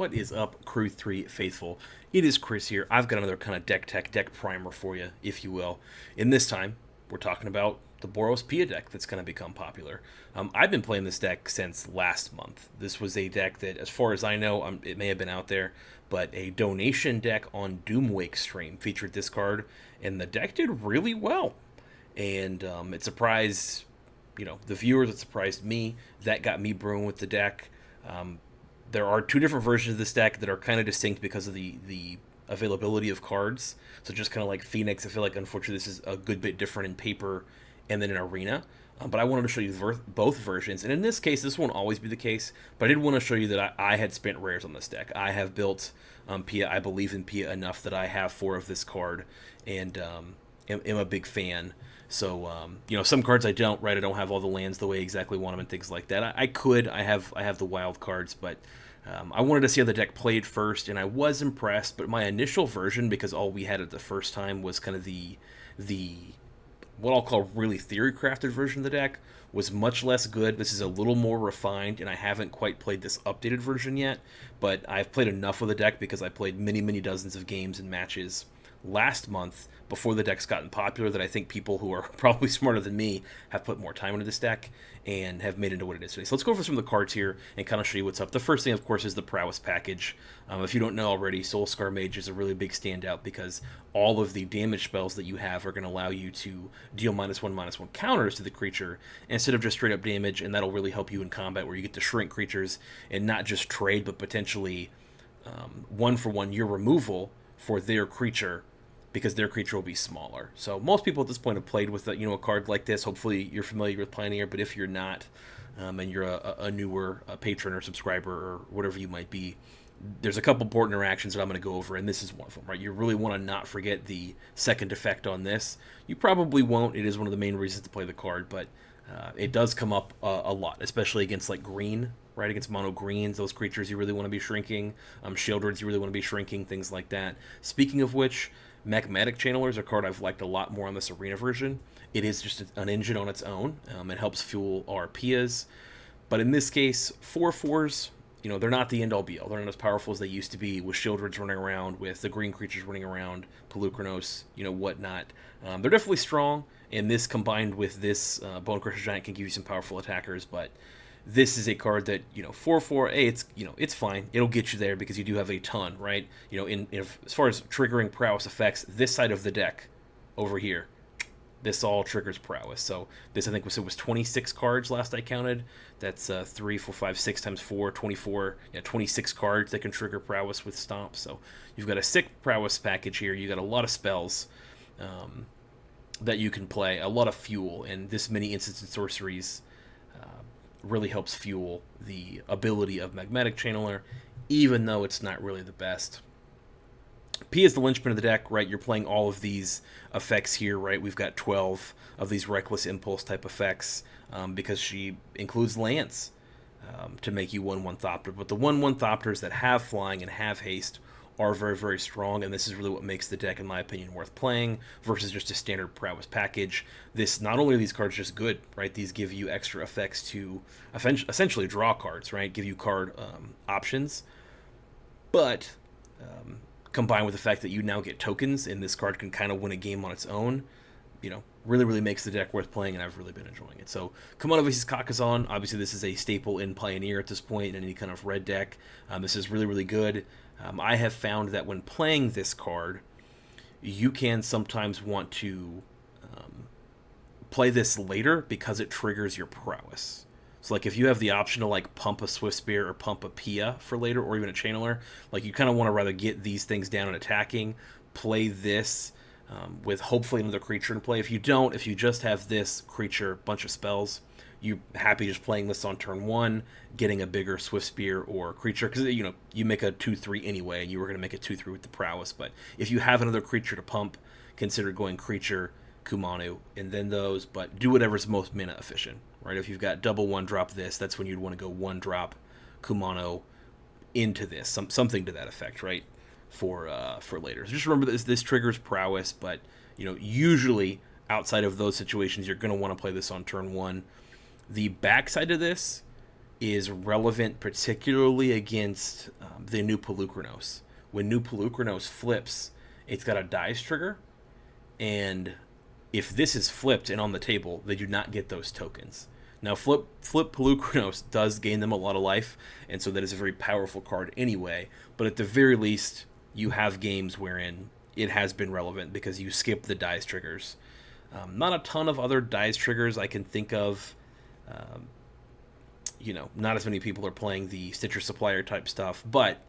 What is up, Crew3 faithful? It is Chris here. I've got another kind of deck primer for you, if you will. In this time, we're talking about the Boros Pia deck that's going to become popular. I've been playing this deck since last month. This was a deck that, as far as I know, it may have been out there, but a donation deck on Doomwake stream featured this card, and the deck did really well. And it surprised, the viewers. It surprised me. That got me brewing with the deck. There are two different versions of this deck that are kind of distinct because of the availability of cards. So just kind of like Phoenix, I feel like unfortunately this is a good bit different in paper and then in Arena. But I wanted to show you both versions. And in this case, this won't always be the case, but I did want to show you that I had spent rares on this deck. I have built Pia. I believe in Pia enough that I have 4 of this card and am a big fan. So, some cards I don't, right? I don't have all the lands the way I exactly want them and things like that. I have the wild cards, but I wanted to see how the deck played first, and I was impressed. But my initial version, because all we had at the first time was kind of the what I'll call really theory crafted version of the deck, was much less good. This is a little more refined, and I haven't quite played this updated version yet. But I've played enough of the deck because I played many dozens of games and matches last month before the deck's gotten popular that I think people who are probably smarter than me have put more time into this deck and have made it into what it is today. So let's go over some of the cards here and kind of show you what's up. The first thing, of course, is the Prowess package. If you don't know already, Soulscar Mage is a really big standout because all of the damage spells that you have are going to allow you to deal -1/-1 counters to the creature instead of just straight up damage, and that'll really help you in combat where you get to shrink creatures and not just trade, but potentially 1-for-1 your removal for their creature, because their creature will be smaller. So most people at this point have played with a card like this. Hopefully you're familiar with Pioneer, but if you're not, and you're a newer patron or subscriber or whatever you might be, there's a couple important interactions that I'm going to go over, and this is one of them, right? You really want to not forget the second effect on this. You probably won't. It is one of the main reasons to play the card, but it does come up a lot, especially against like green, right? Against mono greens, those creatures you really want to be shrinking. Shieldreds you really want to be shrinking, things like that. Speaking of which, Magmatic Channeler is a card I've liked a lot more on this Arena version. It is just an engine on its own. It helps fuel our Pias. But in this case, 4/4s, they're not the end-all be-all. They're not as powerful as they used to be with Shieldreds running around, with the green creatures running around, Pelucranos, whatnot. They're definitely strong, and this combined with this Bonecrusher Giant can give you some powerful attackers, but this is a card that, 4/4, it's fine. It'll get you there because you do have a ton, right? As far as triggering prowess effects, this side of the deck over here, this all triggers prowess. So this, I think, it was 26 cards last I counted. That's 3, 4, 5, 6 times 4, 24, 26 cards that can trigger prowess with Stomp. So you've got a sick prowess package here. You got a lot of spells that you can play, a lot of fuel, and this many instants and sorceries really helps fuel the ability of Magmatic Channeler, even though it's not really the best. P is the linchpin of the deck, right? You're playing all of these effects here, right? We've got 12 of these Reckless Impulse type effects because she includes lands to make you 1/1 Thopter. But the 1/1 Thopters that have flying and have haste are very strong, and this is really what makes the deck, in my opinion, worth playing versus just a standard prowess package. This, not only are these cards just good, right? These give you extra effects to essentially draw cards, right? Give you card options, but combined with the fact that you now get tokens, and this card can kind of win a game on its own, really makes the deck worth playing, and I've really been enjoying it. So, Kimono vs. Kakazan, obviously this is a staple in Pioneer at this point, in any kind of red deck. This is really good. I have found that when playing this card, you can sometimes want to play this later because it triggers your prowess. So, like, if you have the option to, like, pump a Swift Spear or pump a Pia for later, or even a Channeler, like, you kind of want to rather get these things down and attacking, play this with hopefully another creature in play. If you don't, if you just have this creature, bunch of spells, you're happy just playing this on turn 1, getting a bigger Swift Spear or creature, because, you make a 2/3 anyway, and you were going to make a 2/3 with the prowess, but if you have another creature to pump, consider going creature, Kumano, and then those, but do whatever's most mana efficient, right? If you've got double 1-drop this, that's when you'd want to go 1-drop Kumano into this, something to that effect, right? For later. So just remember this triggers prowess, but usually outside of those situations, you're going to want to play this on turn 1. The backside of this is relevant particularly against the new Pelucranos. When new Pelucranos flips, it's got a dice trigger, and if this is flipped and on the table, they do not get those tokens. Now, Flip Pelucranos does gain them a lot of life, and so that is a very powerful card anyway, but at the very least, you have games wherein it has been relevant because you skip the dice triggers. Not a ton of other dice triggers I can think of. Not as many people are playing the Stitcher Supplier type stuff, but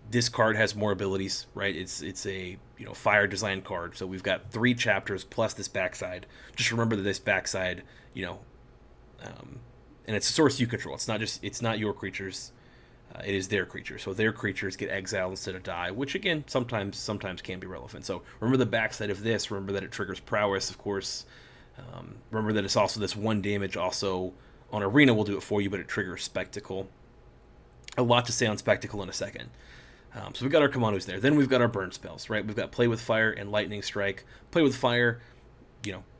this card has more abilities, right? It's a fire design card, so we've got 3 chapters plus this backside. Just remember that this backside, and it's a source you control. It's not your creatures, it is their creatures. So their creatures get exiled instead of die, which again sometimes can be relevant. So remember the backside of this. Remember that it triggers prowess, of course. Remember that it's also this 1 damage. Also on Arena will do it for you, but it triggers Spectacle. A lot to say on Spectacle in a second. So we've got our commandos there. Then we've got our burn spells, right? We've got Play with Fire and Lightning Strike. Play with Fire,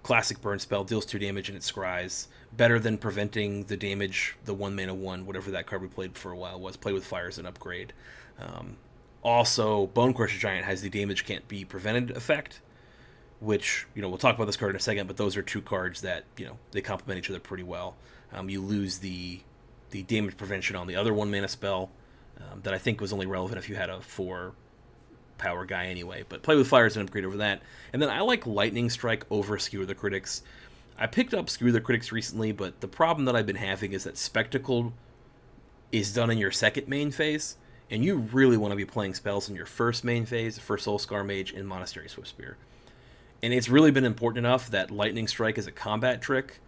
classic burn spell, deals 2 damage and it scries. Better than preventing the damage, the 1 mana 1, whatever that card we played for a while was. Play with Fire is an upgrade. Also, Bone Crusher Giant has the damage can't be prevented effect, which, we'll talk about this card in a second, but those are 2 cards that, they complement each other pretty well. You lose the damage prevention on the other 1 mana spell, that I think was only relevant if you had a 4 power guy anyway. But Play with Fire is an upgrade over that. And then I like Lightning Strike over Skewer the Critics. I picked up Skewer the Critics recently, but the problem that I've been having is that Spectacle is done in your second main phase, and you really want to be playing spells in your first main phase for Soulscar Mage and Monastery Swiftspear. And it's really been important enough that Lightning Strike is a combat trick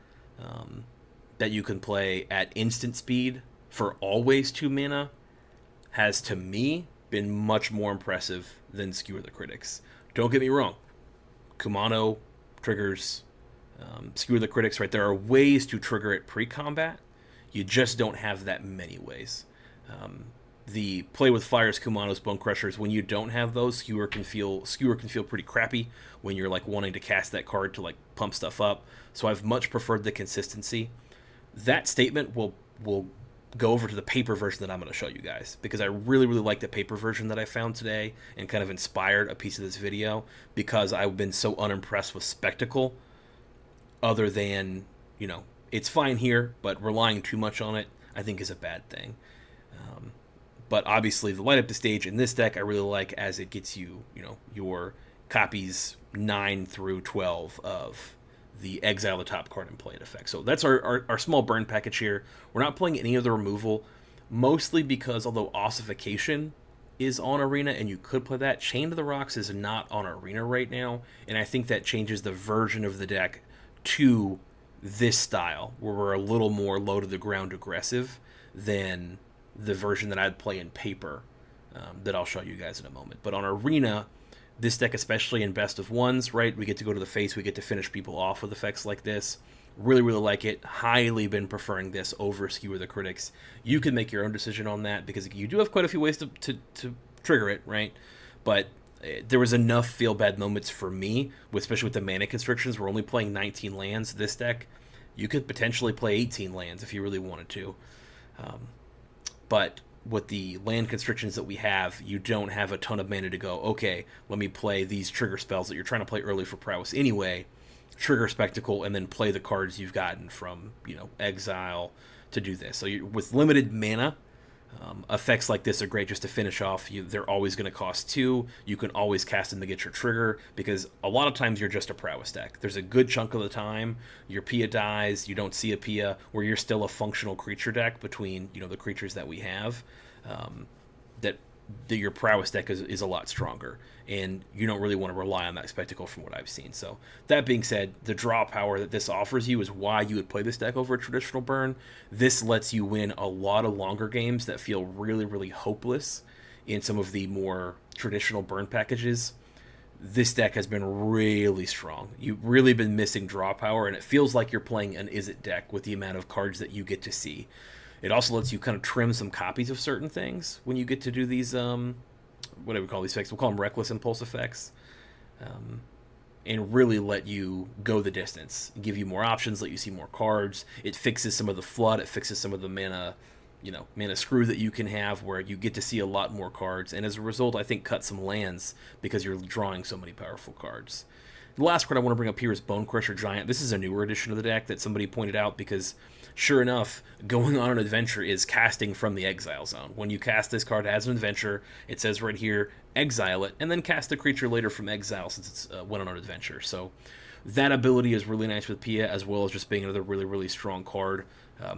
that you can play at instant speed for always 2 mana has, to me, been much more impressive than Skewer the Critics. Don't get me wrong. Kumano triggers Skewer the Critics, right? There are ways to trigger it pre-combat. You just don't have that many ways. The Play with Fires, Kumanos, Bone Crushers, when you don't have those, Skewer can feel pretty crappy when you're like wanting to cast that card to like pump stuff up. So I've much preferred the consistency. That statement will go over to the paper version that I'm going to show you guys, because I really, really like the paper version that I found today and kind of inspired a piece of this video, because I've been so unimpressed with Spectacle, other than, it's fine here, but relying too much on it, I think is a bad thing. But obviously the light up the stage in this deck I really like, as it gets you, your copies 9 through 12 of the exile the top card and play it effect. So that's our small burn package here. We're not playing any of the removal, mostly because although Ossification is on Arena and you could play that, Chain to the Rocks is not on Arena right now, and I think that changes the version of the deck to this style, where we're a little more low to the ground aggressive than the version that I'd play in paper, that I'll show you guys in a moment. But on Arena, this deck, especially in best of ones, right? We get to go to the face, we get to finish people off with effects like this. Really, really like it. Highly been preferring this over Skewer the Critics. You can make your own decision on that, because you do have quite a few ways to trigger it, right? But there was enough feel bad moments for me, especially with the mana constrictions. We're only playing 19 lands. This deck, you could potentially play 18 lands if you really wanted to. But with the land constrictions that we have, you don't have a ton of mana to go, okay, let me play these trigger spells that you're trying to play early for prowess anyway, trigger Spectacle, and then play the cards you've gotten from, exile to do this. So with limited mana, effects like this are great just to finish off. They're always going to cost 2. You can always cast them to get your trigger, because a lot of times you're just a prowess deck. There's a good chunk of the time your Pia dies, you don't see a Pia, where you're still a functional creature deck between the creatures that we have. That your prowess deck is a lot stronger, and you don't really want to rely on that Spectacle from what I've seen. So that being said, the draw power that this offers you is why you would play this deck over a traditional burn. This lets you win a lot of longer games that feel really, really hopeless in some of the more traditional burn packages. This deck has been really strong. You've really been missing draw power, and it feels like you're playing an Izzet deck with the amount of cards that you get to see. It also lets you kind of trim some copies of certain things when you get to do these, what do we call these effects? We'll call them Reckless Impulse effects. and really let you go the distance, give you more options, let you see more cards. It fixes some of the flood, it fixes some of the mana screw that you can have, where you get to see a lot more cards, and as a result, I think cut some lands because you're drawing so many powerful cards. The last card I want to bring up here is Bone Crusher Giant. This is a newer edition of the deck that somebody pointed out because, sure enough, going on an adventure is casting from the exile zone. When you cast this card as an adventure, it says right here, exile it, and then cast a creature later from exile since it's went on an adventure. So that ability is really nice with Pia, as well as just being another really, really strong card.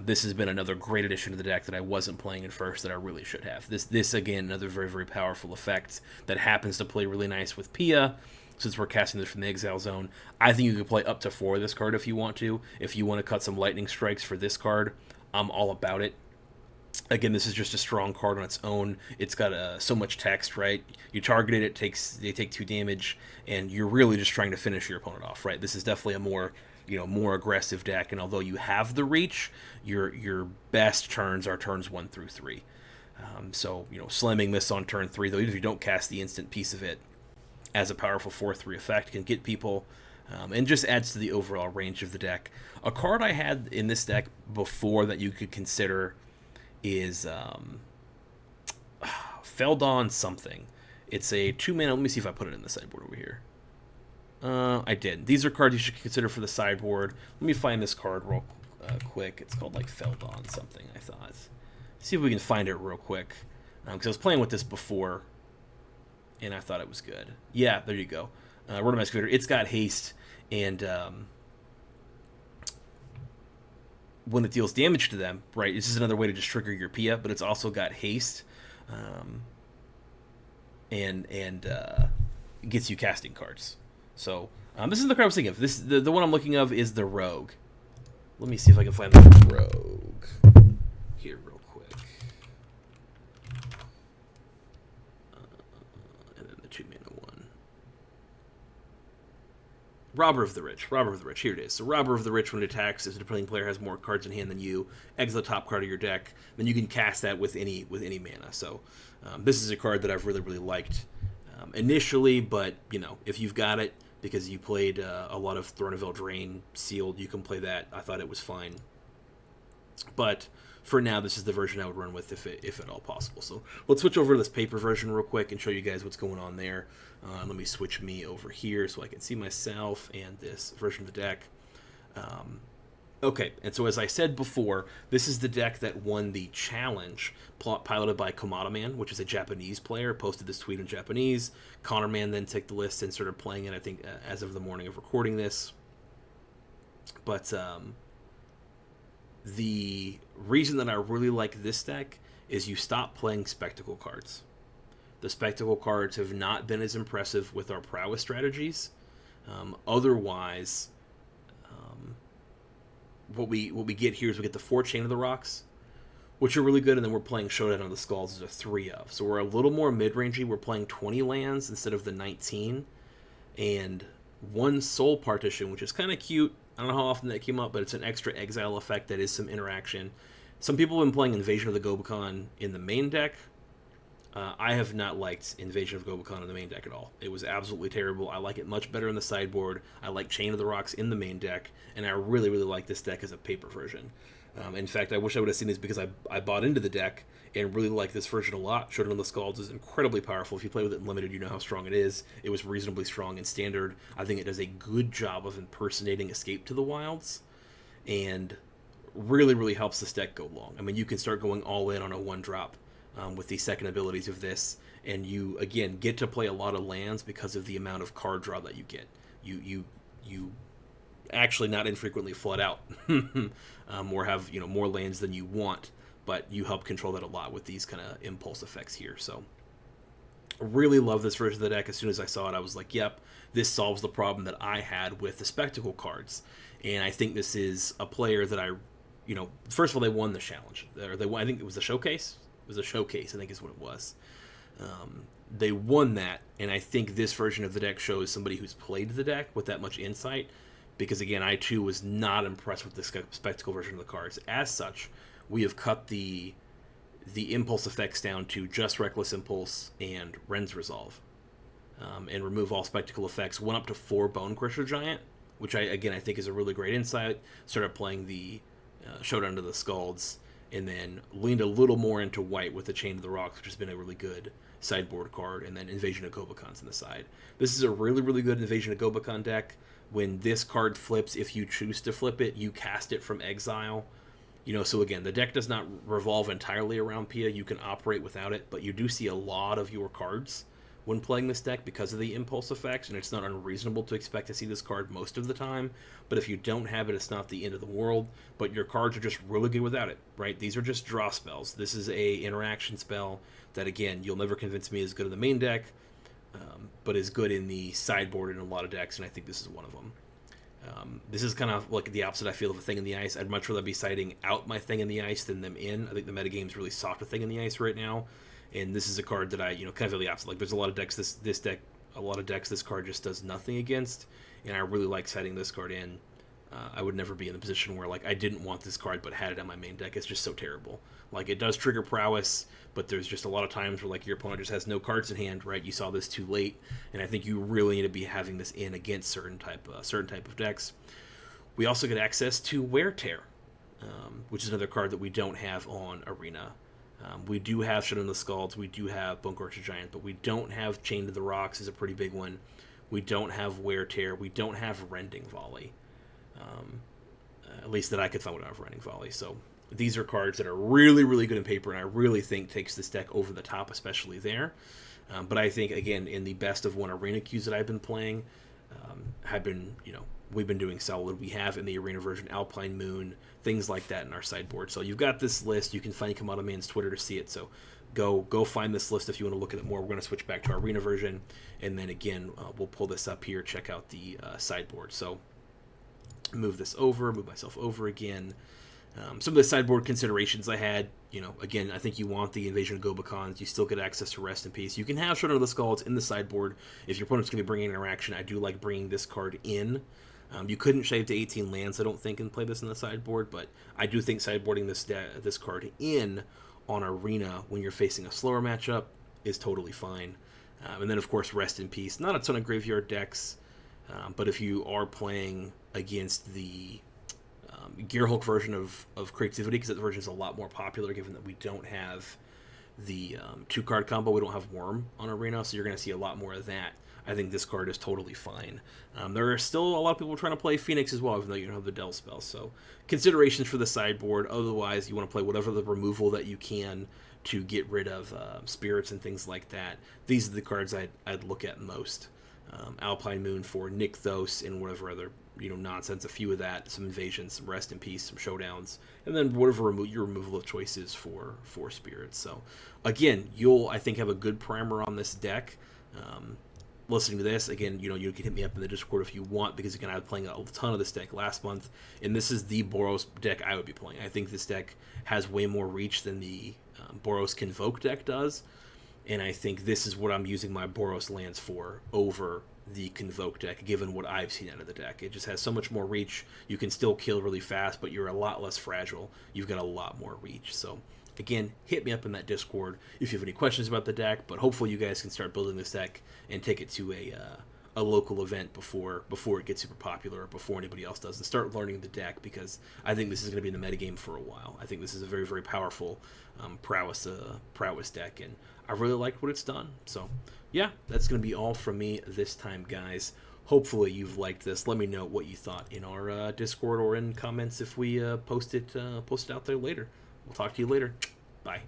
This has been another great addition to the deck that I wasn't playing at first that I really should have. This again, another very, very powerful effect that happens to play really nice with Pia. Since we're casting this from the exile zone, I think you could play up to 4 of this card if you want to. If you want to cut some lightning strikes for this card, I'm all about it. Again, this is just a strong card on its own. It's got so much text, right? You target it, they take 2 damage, and you're really just trying to finish your opponent off, right? This is definitely a more aggressive deck, and although you have the reach, your best turns are turns 1 through 3. So slamming this on turn 3, though, even if you don't cast the instant piece of it, as a powerful 4/3 effect, can get people, and just adds to the overall range of the deck. A card I had in this deck before that you could consider is Feldon something. It's a 2-mana. Let me see if I put it in the sideboard over here. I did. These are cards you should consider for the sideboard. Let me find this card real quick. It's called like Feldon something, I thought. See if we can find it real quick. Because I was playing with this before, and I thought it was good. Yeah, there you go. Rotom Excavator. It's got haste, and when it deals damage to them, right, this is another way to just trigger your Pia, but it's also got haste, and gets you casting cards. So this is the card I was thinking of. The one I'm looking of is the Rogue. Let me see if I can find the Rogue here real quick. And then the 2-mana one. Robber of the Rich. Here it is. So Robber of the Rich, when it attacks, if the opposing player has more cards in hand than you, exile the top card of your deck, then you can cast that with any mana. So this is a card that I've really, really liked initially, but if you've got it because you played a lot of Throne of Eldraine sealed, you can play that. I thought it was fine. But for now, this is the version I would run with if at all possible. So let's switch over to this paper version real quick and show you guys what's going on there. Let me switch me over here so I can see myself and this version of the deck. Okay, and so as I said before, this is the deck that won the challenge piloted by Komata Man, which is a Japanese player, posted this tweet in Japanese. Connor Man then took the list and started playing it, I think, as of the morning of recording this. But the reason that I really like this deck is you stop playing Spectacle cards. The Spectacle cards have not been as impressive with our prowess strategies. Otherwise, what we get here is we get the 4 Chain of the Rocks, which are really good, and then we're playing Showdown of the Skulls as a 3 of. So we're a little more mid-rangey. We're playing 20 lands instead of the 19, and 1 Soul Partition, which is kind of cute. I don't know how often that came up, but it's an extra exile effect that is some interaction. Some people have been playing Invasion of the Gobakon in the main deck. I have not liked Invasion of Gobakon in the main deck at all. It was absolutely terrible. I like it much better in the sideboard. I like Chain of the Rocks in the main deck, and I really, really like this deck as a paper version. In fact, I wish I would have seen this because I bought into the deck and really like this version a lot. Showdown of the Skulls is incredibly powerful. If you play with it in Limited, you know how strong it is. It was reasonably strong in Standard. I think it does a good job of impersonating Escape to the Wilds, and really, really helps this deck go long. I mean, you can start going all in on a 1-drop with the second abilities of this, and you, again, get to play a lot of lands because of the amount of card draw that you get. You actually not infrequently flood out or have more lands than you want, but you help control that a lot with these kind of impulse effects here. So really love this version of the deck. As soon as I saw it, I was like, yep, this solves the problem that I had with the Spectacle cards. And I think this is a player that first of all, they won the challenge. I think it was the showcase. It was a showcase, I think is what it was. They won that, and I think this version of the deck shows somebody who's played the deck with that much insight, because again, I too was not impressed with the Spectacle version of the cards. As such, we have cut the impulse effects down to just Reckless Impulse and Ren's Resolve. and remove all spectacle effects. Went up to 4 Bone Crusher Giant, which I think is a really great insight. Started playing the Showdown to the Scalds, and then leaned a little more into white with the Chain to the Rocks, which has been a really good sideboard card, and then Invasion of Gobakons on the side. This is a really, really good Invasion of Gobakon deck. When this card flips, if you choose to flip it, you cast it from exile. So again, the deck does not revolve entirely around Pia. You can operate without it, but you do see a lot of your cards when playing this deck because of the impulse effects, and it's not unreasonable to expect to see this card most of the time. But if you don't have it, it's not the end of the world, but your cards are just really good without it, right? These are just draw spells. This is a interaction spell that, again, you'll never convince me is good in the main deck, but is good in the sideboard in a lot of decks, and I think this is one of them. This is kind of like the opposite, I feel, of a Thing in the Ice. I'd much rather be siding out my Thing in the Ice than them in. I think the metagame's really soft with Thing in the Ice right now, and this is a card that I, kind of feel the opposite. Like, there's a lot of decks, a lot of decks this card just does nothing against, and I really like setting this card in. I would never be in a position where, like, I didn't want this card but had it on my main deck. It's just so terrible. Like, it does trigger prowess, but there's just a lot of times where, like, your opponent just has no cards in hand, right? You saw this too late, and I think you really need to be having this in against certain type of decks. We also get access to Wear Tear, which is another card that we don't have on Arena. We do have Shut in the Scalds, we do have Bone Crusher Giant, but we don't have Chain to the Rocks is a pretty big one. We don't have Wear Tear, we don't have Rending Volley. At least that I could find without Rending Volley. So these are cards that are really, really good in paper, and I really think takes this deck over the top, especially there. But I think, again, in the best of 1 arena queues that I've been playing, we've been doing solid. We have in the arena version Alpine Moon, things like that in our sideboard. So you've got this list. You can find Kamado Man's Twitter to see it. So go find this list if you want to look at it more. We're going to switch back to our arena version, and then again, we'll pull this up here, check out the sideboard. So move myself over again. Some of the sideboard considerations I had, again, I think you want the Invasion of Gobakons. You still get access to Rest in Peace. You can have Showdown of the Scalds in the sideboard. If your opponent's going to be bringing interaction, I do like bringing this card in. You couldn't shave to 18 lands, I don't think, and play this in the sideboard, but I do think sideboarding this card in on Arena when you're facing a slower matchup is totally fine. And then, of course, Rest in Peace. Not a ton of graveyard decks, but if you are playing against the Gearhulk version of Creativity, because that version is a lot more popular given that we don't have the 2-card combo. We don't have Worm on Arena, so you're going to see a lot more of that. I think this card is totally fine. There are still a lot of people trying to play Phoenix as well, even though you don't have the Del spell. So considerations for the sideboard. Otherwise, you want to play whatever the removal that you can to get rid of spirits and things like that. These are the cards I'd look at most. Alpine Moon for Nykthos and whatever other nonsense, a few of that, some invasions, some Rest in Peace, some showdowns, and then whatever your removal of choice is for spirits. So again, you'll, I think, have a good primer on this deck. Listening to this, again, you can hit me up in the Discord if you want, because again, I was playing a ton of this deck last month, and this is the Boros deck I would be playing. I think this deck has way more reach than the Boros Convoke deck does, and I think this is what I'm using my Boros lands for over the Convoke deck, given what I've seen out of the deck. It just has so much more reach. You can still kill really fast, but you're a lot less fragile. You've got a lot more reach. So again, hit me up in that Discord if you have any questions about the deck, but hopefully you guys can start building this deck and take it to a local event before it gets super popular or before anybody else does, and start learning the deck, because I think this is going to be in the metagame for a while. I think this is a very, very powerful prowess deck, and I really liked what it's done. So yeah, that's going to be all from me this time, guys. Hopefully you've liked this. Let me know what you thought in our Discord or in comments if we post it out there later. We'll talk to you later. Bye.